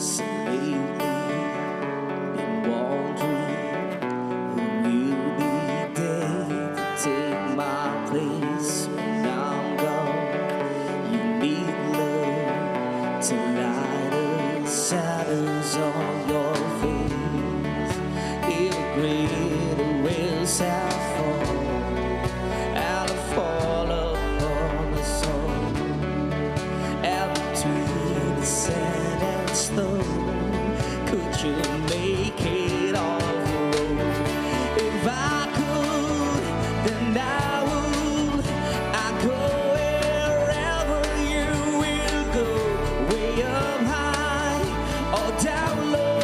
So lately, been wondering who will be there to take my place when I'm gone. You need love to light the shadows on your face. If greater wills have fallen, I'll fall upon the soul. Out between the sand and stone, could you make it all your own? If I could, then I would. I'd go wherever you will go, way up high or down low.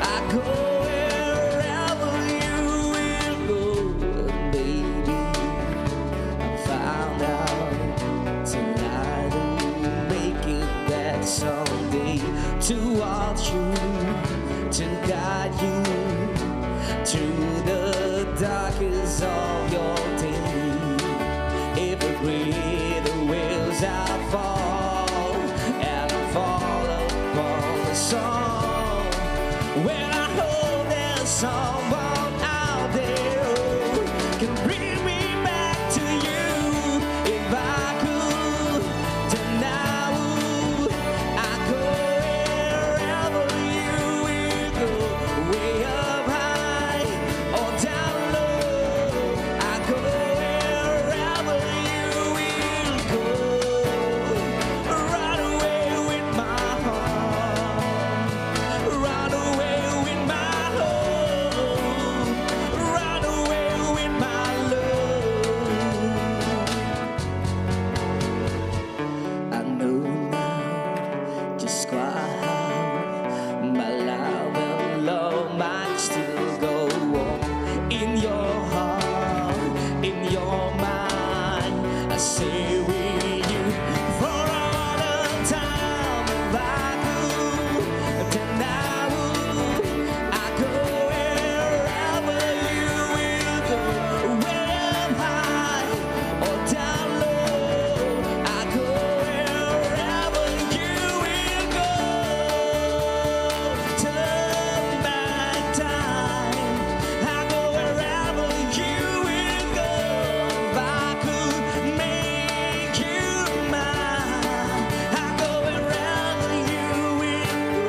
I'd go wherever you will go, baby. I found out tonight I'll make it back someday to watch you, to guide you through the darkest of your day. If a greater wills I fall, and I fall upon the song. When I hope there's someone out there who can bring me back to you. If I could, then I would. I'd go wherever you will go, way up high or down low. I'd go wherever you will go. Run away with my heart, run away with my home, run away with my love. I know now just quite how my love and love might still go on. In your heart, in your mind, I stay with you for all the time. If I could, then I would. I'd go wherever you will go, way up high or down low. I'd go wherever you will go. Turn back time, I'd go wherever you will go. If I could make you mine, I'd go wherever you will go.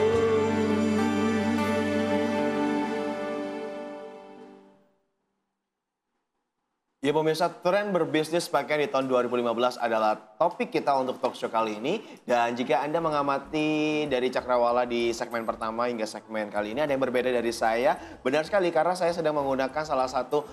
Ya pemirsa, tren berbisnis pakaian di tahun 2015 adalah topik kita untuk talk show kali ini. Dan jika Anda mengamati dari Cakrawala di segmen pertama hingga segmen kali ini, ada yang berbeda dari saya. Benar sekali, karena saya sedang menggunakan salah satu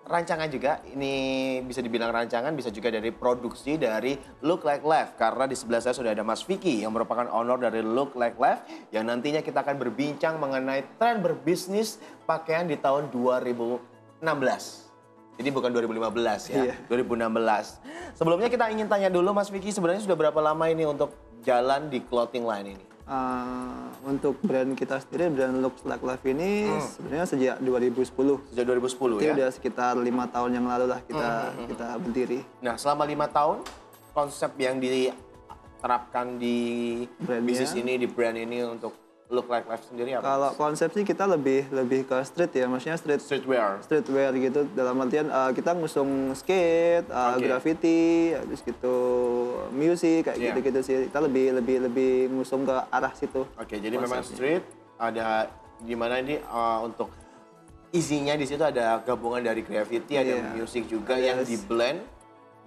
rancangan juga. Ini bisa dibilang rancangan, bisa juga dari produksi dari Look Like Life. Karena di sebelah saya sudah ada Mas Vicky yang merupakan owner dari Look Like Life. Yang nantinya kita akan berbincang mengenai tren berbisnis pakaian di tahun 2016. Jadi bukan 2015 ya, Iya. 2016. Sebelumnya kita ingin tanya dulu Mas Vicky, sebenarnya sudah berapa lama ini untuk jalan di clothing line ini? Untuk brand kita sendiri, brand Looks Like Life ini sebenarnya sejak 2010. Sejak 2010 Itu ya? udah sekitar 5 tahun yang lalu lah kita berdiri. Nah selama 5 tahun, konsep yang diterapkan di Brandnya. bisnis ini, di brand ini untuk Look Like Life sendiri apa? Kalau konsep sih kita lebih ke street ya, maksudnya streetwear gitu. Dalam artian kita ngusung skate, graffiti, habis gitu music kayak Iya. gitu-gitu sih. Kita lebih ngusung ke arah situ. Oke, jadi memang konsepnya. street, ada di mana ini untuk isinya di situ ada gabungan dari graffiti, ada Iya. music juga yang Yes. di blend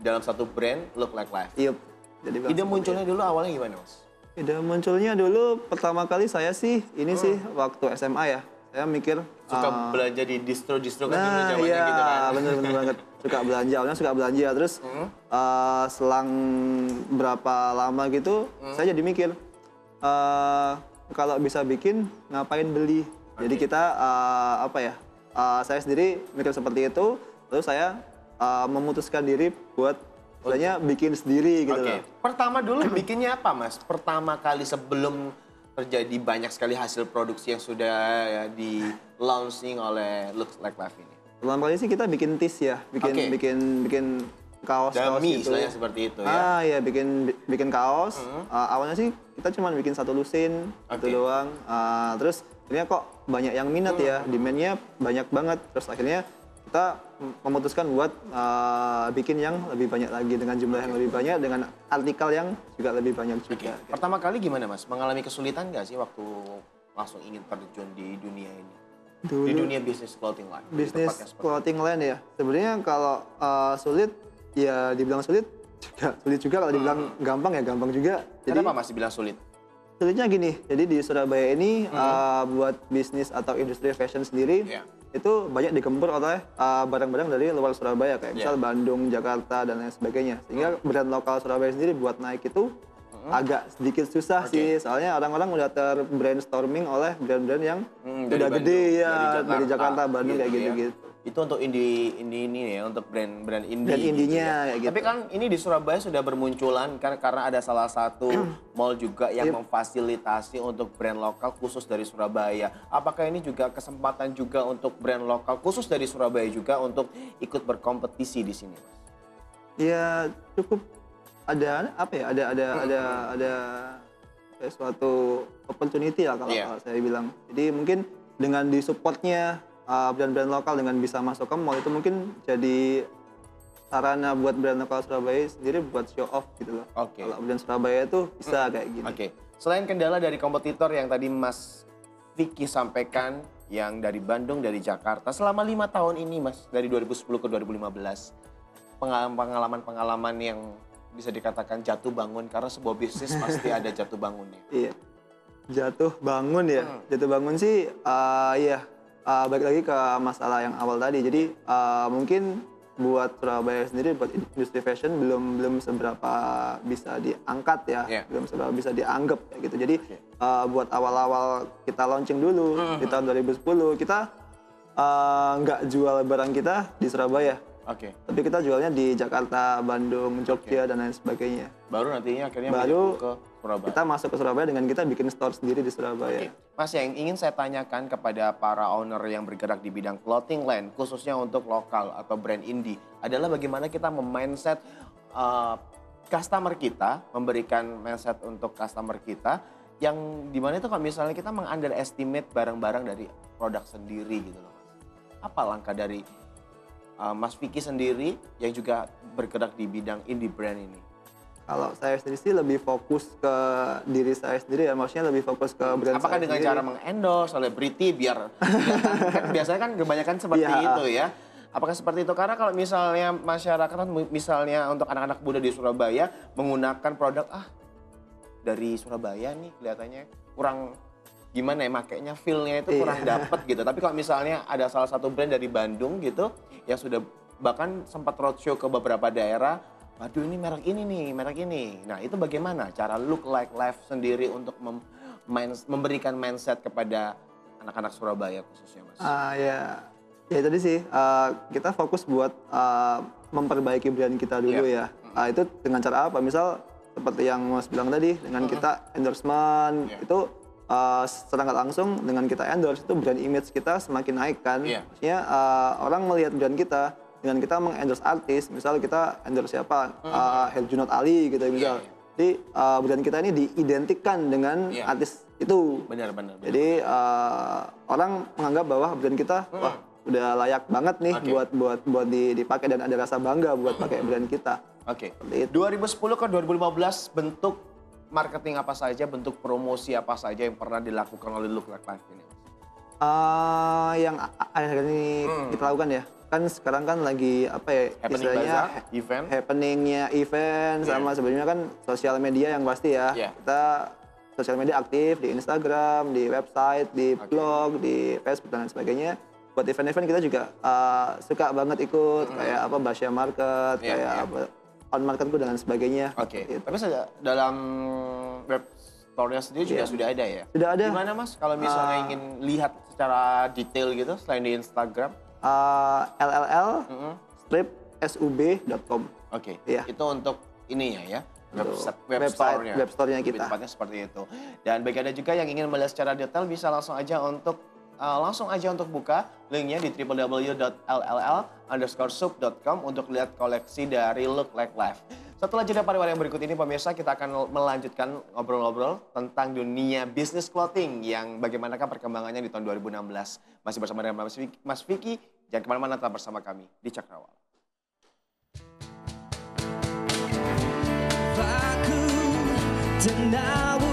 dalam satu brand Look Like Life. Yup. Jadi Ide munculnya dulu awalnya gimana Mas? Ide munculnya dulu pertama kali saya sih ini sih waktu SMA ya. Saya mikir Suka belanja di distro-distro kan dulu nah zamannya iya gitu kan? bener banget suka belanja, awalnya suka belanja terus selang berapa lama gitu saya jadi mikir kalau bisa bikin ngapain beli. Jadi kita saya sendiri mikir seperti itu, terus saya memutuskan diri buat istilahnya bikin sendiri gitu Oke. loh. Pertama dulu bikinnya apa Mas? Pertama kali sebelum terjadi banyak sekali hasil produksi yang sudah di launching oleh Looks Like Life ini. Pertama kali sih kita bikin tees ya, bikin kaos Dummy gitu. istilahnya seperti itu ya. Iya, bikin kaos. Awalnya sih kita cuma bikin satu lusin Oke. itu doang. Terus akhirnya kok banyak yang minat ya, demand-nya banyak banget. Terus akhirnya kita memutuskan buat bikin yang lebih banyak lagi dengan jumlah yang lebih banyak, dengan artikel yang juga lebih banyak Oke. juga. Pertama kali gimana Mas? Mengalami kesulitan nggak sih waktu langsung ingin terjun di dunia ini? Dulu Di dunia bisnis clothing line. bisnis Tepatnya seperti clothing line ya. Sebenarnya kalau sulit ya dibilang sulit juga, kalau dibilang gampang ya gampang juga. itu. Kenapa Mas dibilang sulit? Sulitnya gini, jadi di Surabaya ini buat bisnis atau industri fashion sendiri Iya. itu banyak digempur oleh barang-barang dari luar Surabaya kayak misal Iya. Bandung, Jakarta dan lain sebagainya. Sehingga brand lokal Surabaya sendiri buat naik itu agak sedikit susah sih, soalnya orang-orang udah terbrainstorming oleh brand-brand yang Dari udah Bandung, gede ya, dari Jakarta, Bandung kayak ya. gitu-gitu. Itu untuk indie ini ya, untuk brand indie. Brand gitu indinya, ya. kayak gitu. Tapi kan ini di Surabaya sudah bermunculan karena ada salah satu mall juga yang memfasilitasi untuk brand lokal khusus dari Surabaya. Apakah ini juga kesempatan juga untuk brand lokal khusus dari Surabaya juga untuk ikut berkompetisi di sini, Mas? Ya cukup ada apa ya, ada kayak suatu opportunity lah kalau Iya. kalau saya bilang. Jadi mungkin dengan disupportnya brand-brand lokal dengan bisa masuk ke mall itu mungkin jadi sarana buat brand lokal Surabaya sendiri buat show off gitu loh. Oke. Kalau brand Surabaya itu bisa kayak gini. Oke. Selain kendala dari kompetitor yang tadi Mas Vicky sampaikan, yang dari Bandung, dari Jakarta, selama 5 tahun ini Mas, dari 2010 ke 2015, pengalaman-pengalaman yang bisa dikatakan jatuh bangun, karena sebuah bisnis pasti ada jatuh bangunnya. Iya. Jatuh bangun ya. Jatuh bangun sih iya. Balik lagi ke masalah yang awal tadi. Jadi mungkin buat Surabaya sendiri, buat industri fashion belum seberapa bisa diangkat ya. Iya. Belum seberapa bisa dianggap kayak gitu. Jadi buat awal-awal kita launching dulu di tahun 2010, kita nggak jual barang kita di Surabaya. Oke. Tapi kita jualnya di Jakarta, Bandung, Jogja, dan lain sebagainya. Baru nantinya akhirnya Baru menyebut ke Surabaya. kita masuk ke Surabaya dengan kita bikin store sendiri di Surabaya. Mas, yang ingin saya tanyakan kepada para owner yang bergerak di bidang clothing line, khususnya untuk lokal atau brand indie, adalah bagaimana kita memindset customer kita, memberikan mindset untuk customer kita, yang dimana itu kalau misalnya kita meng-underestimate barang-barang dari produk sendiri gitu loh Mas. Apa langkah dari Mas Vicky sendiri yang juga bergerak di bidang indie brand ini? Kalau saya sendiri sih lebih fokus ke diri saya sendiri ya, maksudnya lebih fokus ke brand Apakah saya dengan sendiri. cara mengendorse selebriti biar kan biasanya kan kebanyakan seperti Iya. itu ya. Apakah seperti itu? Karena kalau misalnya masyarakat, misalnya untuk anak-anak muda di Surabaya menggunakan produk dari Surabaya nih kelihatannya kurang gimana ya, makanya feel-nya itu kurang dapet gitu. Tapi kalau misalnya ada salah satu brand dari Bandung gitu yang sudah bahkan sempat roadshow ke beberapa daerah, waduh ini merek ini nih, merek ini. Nah itu bagaimana cara look like life sendiri untuk memberikan mindset kepada anak-anak Surabaya khususnya Mas? Ya tadi sih kita fokus buat memperbaiki brand kita dulu ya. Itu dengan cara apa? Misal seperti yang Mas bilang tadi, dengan kita endorsement itu secara nggak langsung dengan kita endorse itu brand image kita semakin naik kan. Maksudnya orang melihat brand kita dengan kita mengendorse artis, misal kita endorse siapa, Herjunot Ali gitu misal. Jadi brand kita ini diidentikan dengan artis itu. Benar. Jadi orang menganggap bahwa brand kita wah udah layak banget nih buat dipakai dan ada rasa bangga buat pakai brand kita. Oke. 2010 ke 2015 bentuk marketing apa saja, bentuk promosi apa saja yang pernah dilakukan oleh Look Like Life ini? Yang akhir ini kita lakukan ya, kan sekarang kan lagi apa ya istilahnya happeningnya event sama sebelumnya kan sosial media yang pasti ya. Kita sosial media aktif di Instagram, di website, di blog, di Facebook dan lain sebagainya. Buat event-event kita juga suka banget ikut kayak apa Basya Market, kayak apa On Marketku dan lain sebagainya. Gitu. Tapi dalam web store-nya sendiri juga sudah ada ya? Sudah ada. Gimana Mas kalau misalnya ingin lihat secara detail gitu selain di Instagram? LLL-sub.com. Oke. Itu untuk ininya ya? Web store-nya. Web store-nya kita. Tepatnya seperti itu. Dan bagi Anda juga yang ingin melihat secara detail bisa langsung aja untuk langsung aja untuk buka linknya di www.ll_soup.com untuk lihat koleksi dari Look Like Life. Setelah jeda pariwara yang berikut ini pemirsa, kita akan melanjutkan ngobrol-ngobrol tentang dunia bisnis clothing yang bagaimanakah perkembangannya di tahun 2016. Masih bersama dengan Mas Vicky, jangan kemana-mana, tetap bersama kami di Cakrawala. Aku dan